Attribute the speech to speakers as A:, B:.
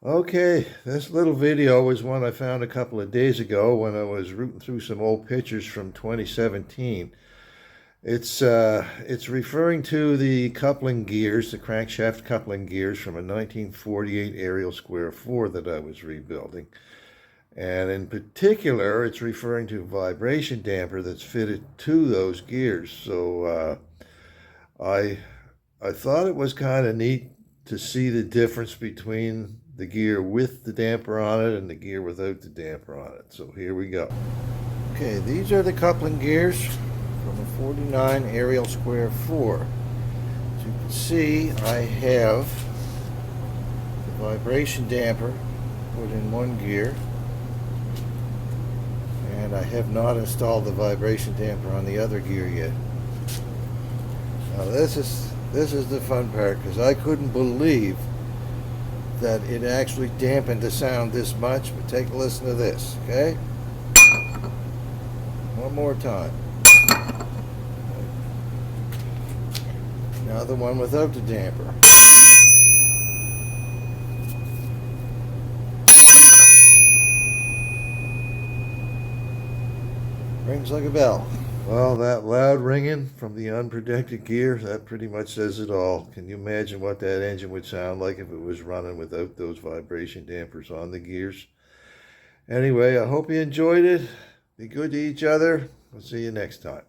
A: Okay, this little video was one I found a couple of days ago when I was rooting through some old pictures from 2017. It's referring to the coupling gears, the crankshaft coupling gears from a 1948 Ariel Square 4 that I was rebuilding. And in particular, it's referring to a vibration damper that's fitted to those gears. So I I thought it was kind of neat to see the difference between the gear with the damper on it and the gear without the damper on it. So here we go. Okay, these are the coupling gears from a 49 Ariel Square 4. As you can see, I have the vibration damper put in one gear, and I have not installed the vibration damper on the other gear yet. Now this is the fun part, because I couldn't believe that it actually dampened the sound this much. But take a listen to this, okay? One more time. Now the one without the damper. Rings like a bell. Well, that loud ringing from the unprotected gear, that pretty much says it all. Can you imagine what that engine would sound like if it was running without those vibration dampers on the gears? Anyway, I hope you enjoyed it. Be good to each other. We'll see you next time.